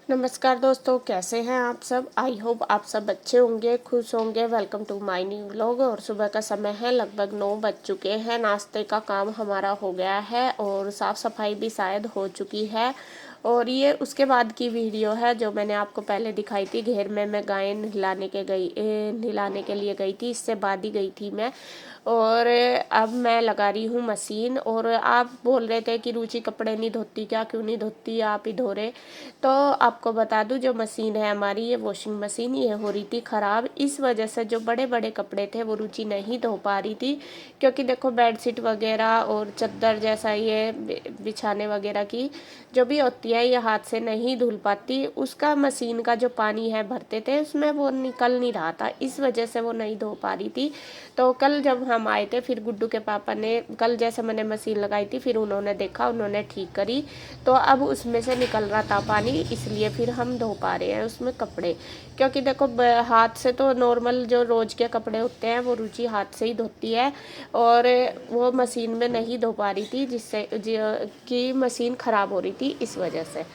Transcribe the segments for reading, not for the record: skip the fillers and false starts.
नमस्कार दोस्तों, कैसे हैं आप सब। आई होप आप सब अच्छे होंगे, खुश होंगे। Welcome to my new vlog. और सुबह का समय है, लगभग 9 बज चुके हैं। नाश्ते का काम हमारा हो गया है और साफ़ सफाई भी शायद हो चुकी है। और ये उसके बाद की वीडियो है जो मैंने आपको पहले दिखाई थी। घेर में मैं गाय नहलाने के लिए गई थी, इससे बाद ही गई थी मैं। और अब मैं लगा रही हूँ मशीन। और आप बोल रहे थे कि रुचि कपड़े नहीं धोती क्या, क्यों नहीं धोती, आप ही धो रहे। तो आपको बता दूं, जो मशीन है हमारी, ये वॉशिंग मशीन, ये हो रही थी ख़राब। इस वजह से जो बड़े बड़े कपड़े थे वो रुचि नहीं धो पा रही थी। क्योंकि देखो, बेडशीट वगैरह और चादर जैसा ये बिछाने वगैरह की जो भी होती है, ये हाथ से नहीं धुल पाती। उसका मशीन का जो पानी है भरते थे उसमें, वो निकल नहीं रहा था, इस वजह से वो नहीं धो पा रही थी। तो कल जब हम आए थे, फिर गुड्डू के पापा ने, कल जैसे मैंने मशीन लगाई थी, फिर उन्होंने देखा, उन्होंने ठीक करी। तो अब उसमें से निकल रहा था पानी, इसलिए फिर हम धो पा रहे हैं उसमें कपड़े। क्योंकि देखो, हाथ से तो नॉर्मल जो रोज़ के कपड़े होते हैं वो रुचि हाथ से ही धोती है। और वो मशीन में नहीं धो पा रही थी, जिससे कि मशीन ख़राब हो रही थी इस वजह से।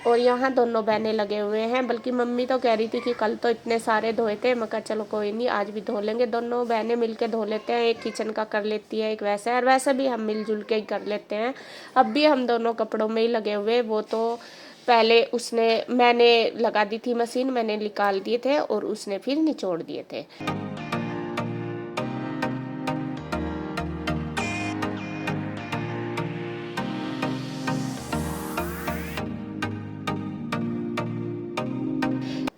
और यहाँ दोनों बहनें लगे हुए हैं। बल्कि मम्मी तो कह रही थी कि कल तो इतने सारे धोए थे। मैं कहा चलो कोई नहीं, आज भी धो लेंगे। दोनों बहनें मिलके धो लेते हैं, एक किचन का कर लेती है, एक वैसा है। और वैसे भी हम मिलजुल के ही कर लेते हैं। अब भी हम दोनों कपड़ों में ही लगे हुए। वो तो पहले मैंने लगा दी थी मशीन, मैंने निकाल दिए थे और उसने फिर निचोड़ दिए थे।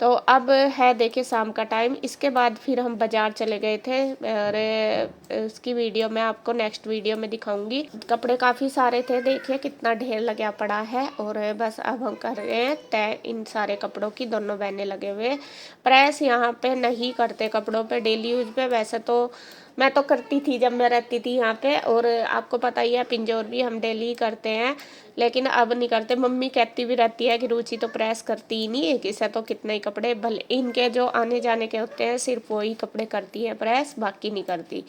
तो अब है, देखिए, शाम का टाइम। इसके बाद फिर हम बाज़ार चले गए थे। और उसकी वीडियो मैं आपको नेक्स्ट वीडियो में दिखाऊंगी। कपड़े काफ़ी सारे थे, देखिए कितना ढेर लगा पड़ा है। और बस अब हम कर रहे हैं तय इन सारे कपड़ों की। दोनों बहनें लगे हुए। प्रेस यहाँ पे नहीं करते कपड़ों पे डेली यूज पे। वैसे तो मैं तो करती थी जब मैं रहती थी यहाँ पे। और आपको पता ही है, पिंजौर भी हम डेली ही करते हैं, लेकिन अब नहीं करते। मम्मी कहती भी रहती है कि रुचि तो प्रेस करती ही नहीं है, किसे तो कितने ही कपड़े, भले इनके जो आने जाने के होते हैं सिर्फ वही कपड़े करती है प्रेस, बाकी नहीं करती।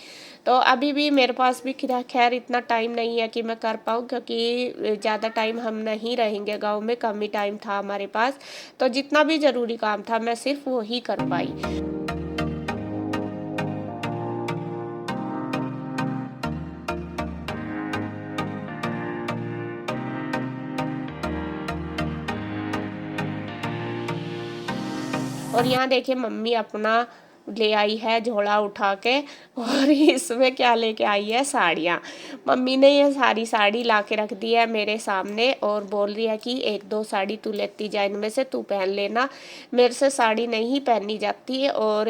तो अभी भी मेरे पास भी खैर इतना टाइम नहीं है कि मैं कर पाऊँ, क्योंकि ज़्यादा टाइम हम नहीं रहेंगे गाँव में, कम ही टाइम था हमारे पास। तो जितना भी ज़रूरी काम था मैं सिर्फ वही कर पाई। और यहाँ देखिए, मम्मी अपना ले आई है झोला उठा के। और इसमें क्या लेके आई है, साड़ियाँ। मम्मी ने ये सारी साड़ी ला के रख दी है मेरे सामने और बोल रही है कि एक दो साड़ी तू लेती जा, इनमें से तू पहन लेना। मेरे से साड़ी नहीं पहनी जाती है, और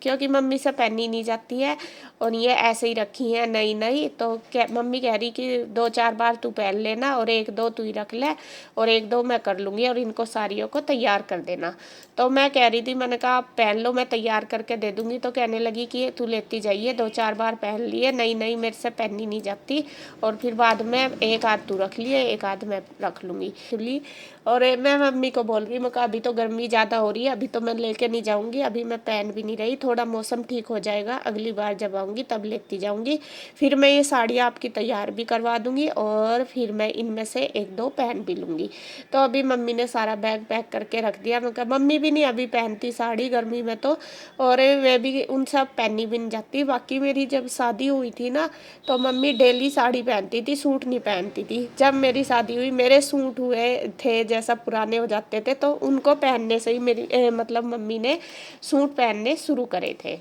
क्योंकि मम्मी से पहनी नहीं जाती है। और ये ऐसे ही रखी है नई नई। तो मम्मी कह रही कि 2-4 बार तू पहन लेना और एक दो तू ही रख ले, और एक दो मैं कर लूँगी, और इनको साड़ियों को तैयार कर देना। तो मैं कह रही थी, मैंने कहा आप पहन लो, मैं तैयार करके दे दूँगी। तो कहने लगी कि तू लेती जाइए, 2-4 बार पहन लिए, नई नई मेरे से पहनी नहीं जाती। और फिर बाद में एक आध तू रख लिए, एक आध मैं रख लूँगी। और मैं मम्मी को बोल रही, मैं कहा अभी तो गर्मी ज़्यादा हो रही है, अभी तो मैं लेके नहीं जाऊँगी, अभी मैं पहन भी नहीं रही, थोड़ा मौसम ठीक हो जाएगा, अगली बार जब आऊँगी तब लेती जाऊँगी। फिर मैं ये साड़ियाँ आपकी तैयार भी करवा दूँगी, और फिर मैं इनमें से एक दो पहन भी लूँगी। तो अभी मम्मी ने सारा बैग पैक करके रख दिया। मैं कहा मम्मी भी नहीं अभी पहनती साड़ी गर्मी में तो, और मैं भी उन सब पहनी भी नहीं जाती। बाकी मेरी जब शादी हुई थी ना, तो मम्मी डेली साड़ी पहनती थी, सूट नहीं पहनती थी। जब मेरी शादी हुई, मेरे सूट हुए थे जैसा पुराने हो जाते थे, तो उनको पहनने से ही मेरी मतलब मम्मी ने सूट पहनने शुरू करे थे।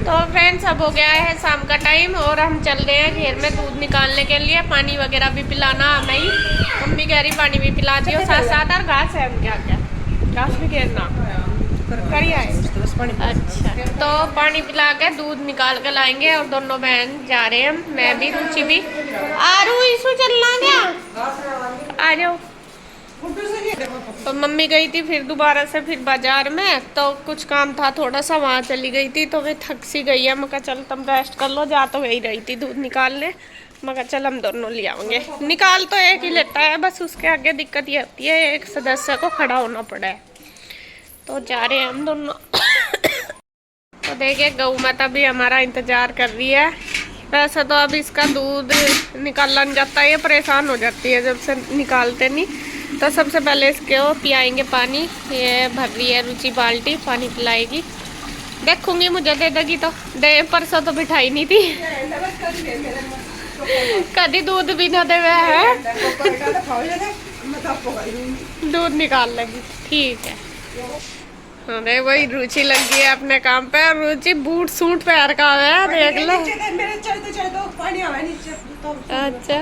तो फ्रेंड्स, अब हो गया है शाम का टाइम और हम चल रहे हैं घेर में दूध निकालने के लिए। पानी वगैरह भी पिलाना हमें ही, मम्मी कह रही पानी भी पिला दियो साथ साथ। और घास है, हम क्या क्या घास भी घेरना करिए। अच्छा, तो पानी पिला के दूध निकाल के लाएंगे। और दोनों बहन जा रहे हैं, मैं भी, रुचि भी। आरू इसु चलना क्या, आ जाओ। तो मम्मी गई थी फिर दोबारा से फिर बाजार में, तो कुछ काम था थोड़ा सा, वहाँ चली गई थी। तो वे थक सी गई है। मैं कहा चल तुम रेस्ट कर लो, जा तो वही रही थी दूध निकालने। मगर चल हम दोनों ले आएंगे। निकाल तो एक ही लेता है, बस उसके आगे दिक्कत ये होती है एक सदस्य को खड़ा होना पड़ा है। तो जा रहे हैं हम दोनों। तो देखिए गऊ माता भी हमारा इंतजार कर रही है। वैसे तो अब इसका दूध निकालना नहीं जाता है, ये परेशान हो जाती है जब से निकालते नहीं। तो सबसे पहले इसके वो पियाएंगे पानी। ये भर रही है रुचि बाल्टी, पानी पिलाएगी। देखूंगी मुझे दे देगी तो दे, परसों तो बिठाई नहीं थी। कभी दूध भी ना दे है, दूध निकाल लेगी। ठीक है। अरे वही रुचि लगी है अपने काम पे। रुचि बूट सूट पैर का है, देख लो। अच्छा,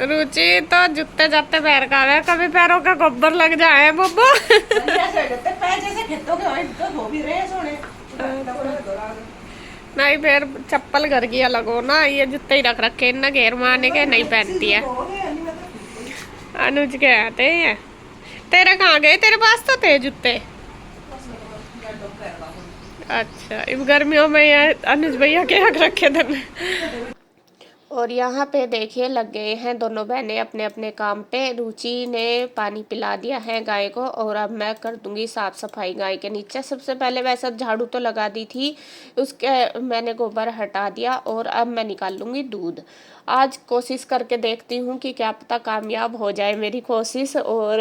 रुचि तो जुत्ते जाते पैर का है, कभी पैरों का गोबर लग जाए बब्बो। नहीं फिर चप्पल घर की अलग हो ना, ये जूते ही रख रखे ना घेर मारने के, नहीं पहनती है। अनुज के आते हैं। तेरे कहाँ गए, तेरे पास तो थे जूते। अच्छा, इस गर्मियों में अनुज भैया के रख रखे थे। और यहाँ पे देखिए लग गए हैं दोनों बहनें अपने अपने काम पे। रुचि ने पानी पिला दिया है गाय को और अब मैं कर दूंगी साफ सफाई गाय के नीचे। सबसे पहले वैसे झाड़ू तो लगा दी थी, उसके मैंने गोबर हटा दिया और अब मैं निकाल लूँगी दूध। आज कोशिश करके देखती हूँ कि क्या पता कामयाब हो जाए मेरी कोशिश, और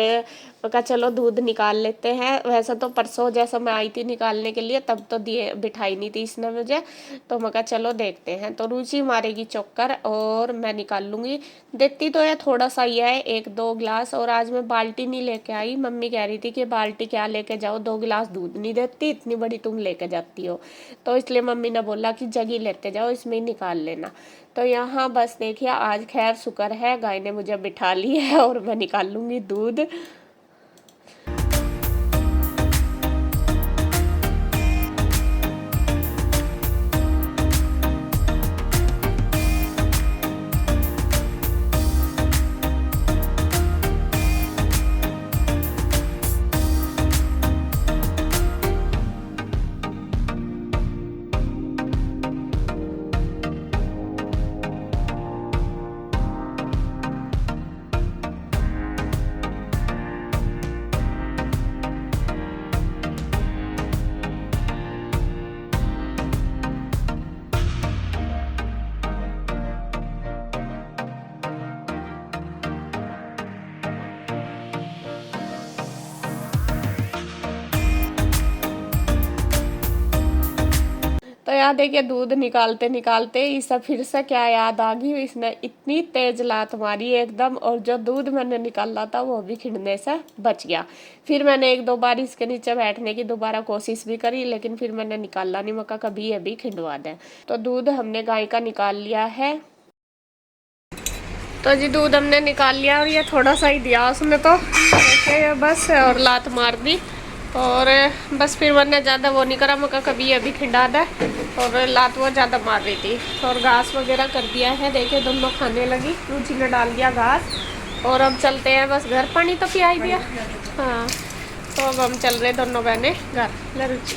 मैं चलो दूध निकाल लेते हैं। वैसे तो परसों जैसा मैं आई थी निकालने के लिए तब तो दिए बिठाई नहीं थी इसने मुझे, तो मैं चलो देखते हैं। तो रुचि मारेगी चक्कर और मैं निकाल लूँगी। देती तो है थोड़ा सा ही है, 1-2 गिलास। और आज मैं बाल्टी नहीं लेके आई, मम्मी कह रही थी कि बाल्टी क्या लेके जाओ, 2 गिलास दूध नहीं देती, इतनी बड़ी तुम लेके जाती हो। तो इसलिए मम्मी ने बोला कि जगी लेते जाओ, इसमें ही निकाल लेना। तो यहाँ बस देखिए आज खैर शुक्र है गाय ने मुझे बिठा ली है और मैं निकाल लूँगी दूध। तो यार देखिए दूध निकालते निकालते इसे फिर से क्या याद आ गई, इसने इतनी तेज लात मारी एकदम, और जो दूध मैंने निकाला था वो भी खिंडने से बच गया। फिर मैंने 1-2 बार इसके नीचे बैठने की दोबारा कोशिश भी करी, लेकिन फिर मैंने निकाला नहीं, मका कभी ये भी खिंडवा दें। तो दूध हमने गाय का निकाल लिया है। तो जी दूध हमने निकाल लिया और ये थोड़ा सा ही दिया उसने, तो ऐसे बस और लात मार दी। और बस फिर मैंने ज़्यादा वो नहीं करा, मका कभी अभी खिंडा दे, और लात वो ज़्यादा मार रही थी। और घास वगैरह कर दिया है, देखिए दोनों खाने लगी। रुचि ने डाल दिया घास और अब चलते हैं बस घर। पानी तो पिया ही दिया। हाँ, तो अब हम चल रहे दोनों बहनें घर। ले रुचि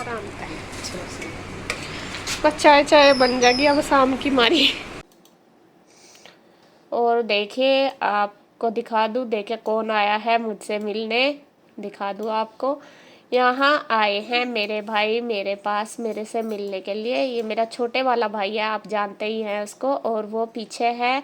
आराम से, बस चाय चाय बन जाएगी अब शाम की मारी। और देखिए आपको दिखा दूँ, देखिए कौन आया है मुझसे मिलने, दिखा दूँ आपको। यहाँ आए हैं मेरे भाई मेरे पास मेरे से मिलने के लिए। ये मेरा छोटे वाला भाई है, आप जानते ही हैं उसको। और वो पीछे है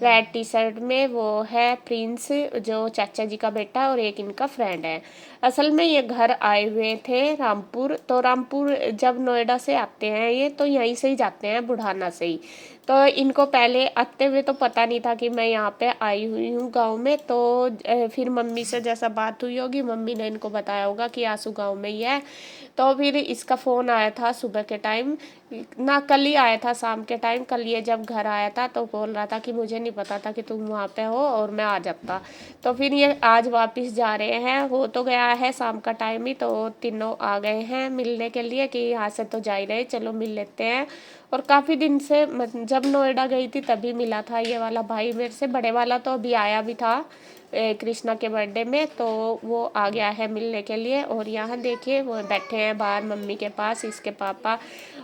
रेड टी शर्ट में, वो है प्रिंस, जो चाचा जी का बेटा और एक इनका फ्रेंड है। असल में ये घर आए हुए थे रामपुर। तो रामपुर जब नोएडा से आते हैं ये, तो यहीं से ही जाते हैं, बुढ़ाना से ही। तो इनको पहले आते हुए तो पता नहीं था कि मैं यहाँ पे आई हुई हूँ गांव में। तो फिर मम्मी से जैसा बात हुई होगी, मम्मी ने इनको बताया होगा कि आंसू गांव में ही है। तो फिर इसका फ़ोन आया था सुबह के टाइम, ना कल ही आया था शाम के टाइम। कल ये जब घर आया था तो बोल रहा था कि मुझे नहीं पता था कि तुम वहाँ पे हो और मैं आ जाता। तो फिर ये आज वापस जा रहे हैं, हो तो गया है शाम का टाइम ही, तो तीनों आ गए हैं मिलने के लिए कि यहाँ से तो जा ही रहे, चलो मिल लेते हैं। और काफ़ी दिन से जब नोएडा गई थी तभी मिला था ये वाला भाई मेरे से। बड़े वाला तो अभी आया भी था कृष्णा के बर्थडे में, तो वो आ गया है मिलने के लिए। और यहाँ देखिए वो बैठे हैं बाहर मम्मी के पास, इसके पापा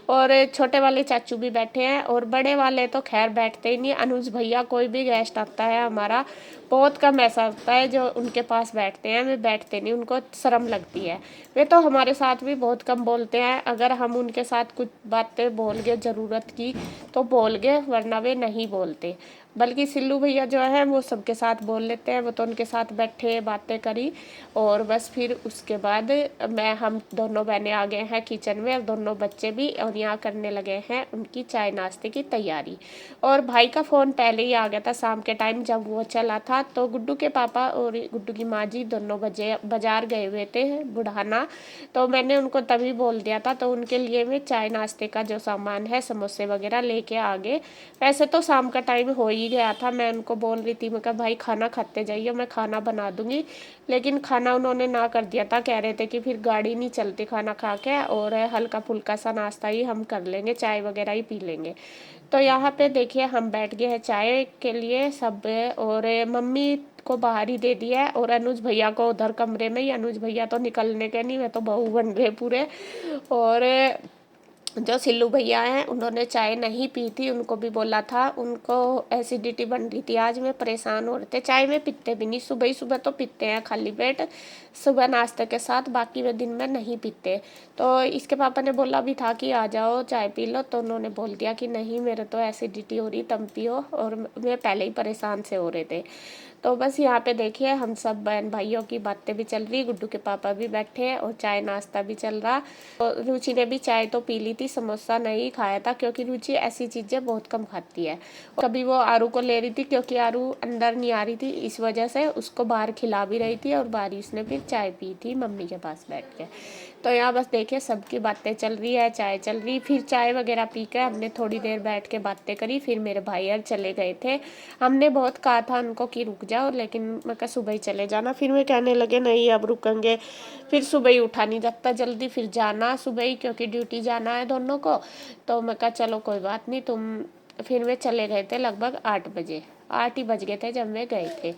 और छोटे वाले चाचू भी बैठे हैं। और बड़े वाले तो खैर बैठते ही नहीं। अनुज भैया कोई भी गेस्ट आता है हमारा, बहुत कम ऐसा होता है जो उनके पास बैठते हैं, वे बैठते नहीं, उनको शर्म लगती है। वे तो हमारे साथ भी बहुत कम बोलते हैं, अगर हम उनके साथ कुछ बातें बोल गए ज़रूरत की तो बोल गए, वरना वे नहीं बोलते। बल्कि सिल्लू भैया जो है वो सबके साथ बोल लेते हैं। वो तो उनके साथ बैठे बातें करी और बस फिर उसके बाद हम दोनों बहनें आ गए हैं किचन में, और दोनों बच्चे भी, और यहाँ करने लगे हैं उनकी चाय नाश्ते की तैयारी। और भाई का फ़ोन पहले ही आ गया था शाम के टाइम जब वो चला था। तो गुड्डू के पापा और गुड्डू की माँ जी दोनों बाजार गए हुए थे बुढ़ाना, तो मैंने उनको तभी बोल दिया था। तो उनके लिए मैं चाय नाश्ते का जो सामान है समोसे वगैरह लेके आ गए। वैसे तो शाम का टाइम हो ही गया था, मैं उनको बोल रही थी, मैं कहा भाई खाना खाते जाइए, मैं खाना बना दूंगी, लेकिन खाना उन्होंने ना कर दिया था। कह रहे थे कि फिर गाड़ी नहीं चलती खाना खा के, और हल्का फुल्का सा नाश्ता ही हम कर लेंगे, चाय वगैरह ही पी लेंगे। तो यहाँ पे देखिए हम बैठ गए हैं चाय के लिए सब, और मम्मी को बाहर ही दे दिया है, और अनुज भैया को उधर कमरे में ही। अनुज भैया तो निकलने के नहीं, वे तो बहू बन रहे पूरे। और जो सिल्लू भैया हैं उन्होंने चाय नहीं पी थी, उनको भी बोला था, उनको एसिडिटी बन रही थी आज, में परेशान हो रहे थे। चाय में पीते भी नहीं, सुबह ही सुबह तो पीते हैं खाली पेट सुबह नाश्ते के साथ, बाकी वे दिन में नहीं पीते। तो इसके पापा ने बोला भी था कि आ जाओ चाय पी लो, तो उन्होंने बोल दिया कि नहीं मेरे तो एसिडिटी हो रही, तुम पियो, और वे पहले ही परेशान से हो रहे थे। तो बस यहाँ पे देखिए हम सब बहन भाइयों की बातें भी चल रही, गुड्डू के पापा भी बैठे हैं और चाय नाश्ता भी चल रहा। तो रुचि ने भी चाय तो पी ली थी, समोसा नहीं खाया था, क्योंकि रुचि ऐसी चीज़ें बहुत कम खाती है। कभी वो आरू को ले रही थी, क्योंकि आरू अंदर नहीं आ रही थी, इस वजह से उसको बाहर खिला भी रही थी, और बारिश ने फिर चाय पी थी मम्मी के पास बैठ के। तो यहाँ बस देखिए सबकी बातें चल रही है, चाय चल रही। फिर चाय वगैरह पी कर हमने थोड़ी देर बैठ के बातें करी, फिर मेरे भाई यार चले गए थे। हमने बहुत कहा था उनको कि रुक जाओ, लेकिन मैं कहा सुबह ही चले जाना, फिर वे कहने लगे नहीं अब रुकेंगे। फिर सुबह ही उठा नहीं जाता जल्दी, फिर जाना सुबह ही, क्योंकि ड्यूटी जाना है दोनों को। तो मैं कहा चलो कोई बात नहीं तुम, फिर वे चले गए थे लगभग 8 बजे, 8 ही बज गए थे जब वे गए थे।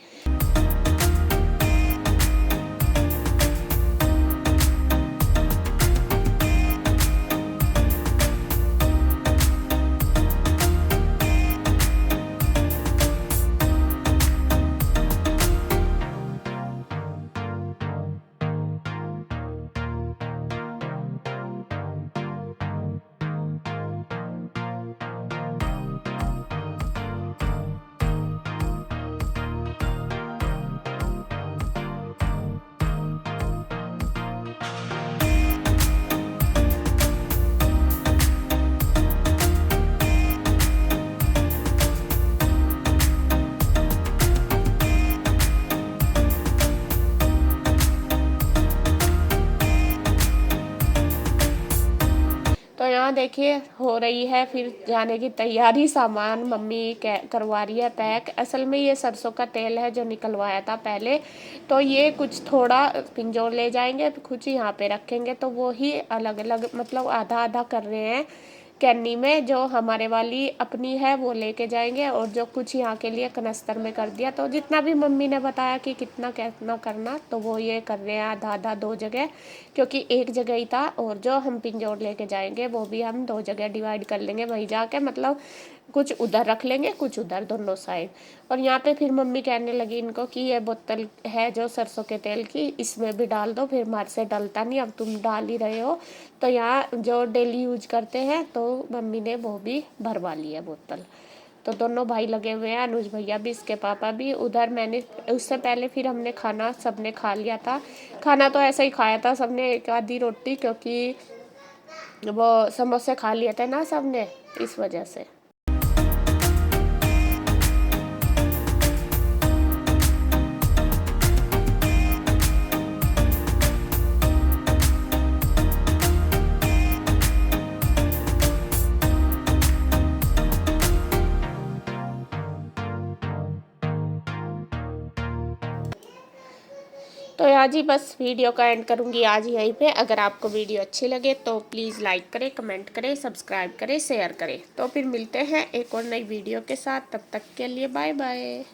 तो यहाँ देखिए हो रही है फिर जाने की तैयारी, सामान मम्मी करवा रही है पैक। असल में ये सरसों का तेल है जो निकलवाया था पहले, तो ये कुछ थोड़ा पिंजौर ले जाएंगे, कुछ यहाँ पे रखेंगे, तो वो ही अलग अलग मतलब आधा आधा कर रहे हैं कैनी में। जो हमारे वाली अपनी है वो लेके जाएंगे, और जो कुछ यहाँ के लिए कनस्तर में कर दिया। तो जितना भी मम्मी ने बताया कि कितना कितना करना, तो वो ये कर रहे हैं आधा आधा 2 जगह, क्योंकि एक जगह ही था। और जो हम पिंजौर लेके जाएंगे वो भी हम 2 जगह डिवाइड कर लेंगे, वहीं जाके मतलब कुछ उधर रख लेंगे कुछ उधर, दोनों साइड। और यहाँ पे फिर मम्मी कहने लगी इनको कि ये बोतल है जो सरसों के तेल की, इसमें भी डाल दो, फिर हमारे से डलता नहीं, अब तुम डाल ही रहे हो। तो यहाँ जो डेली यूज करते हैं, तो मम्मी ने वो भी भरवा ली है बोतल। तो दोनों भाई लगे हुए हैं, अनुज भैया भी, इसके पापा भी। उधर मैंने उससे पहले फिर हमने खाना सबने खा लिया था। खाना तो ऐसा ही खाया था सबने, एक आधी रोटी, क्योंकि वो समोसे खा लिए थे ना सबने, इस वजह से। तो यहाँ जी बस वीडियो का एंड करूँगी आज यहीं पे। अगर आपको वीडियो अच्छी लगे तो प्लीज़ लाइक करें, कमेंट करें, सब्सक्राइब करें, शेयर करें। तो फिर मिलते हैं एक और नई वीडियो के साथ, तब तक के लिए बाय बाय।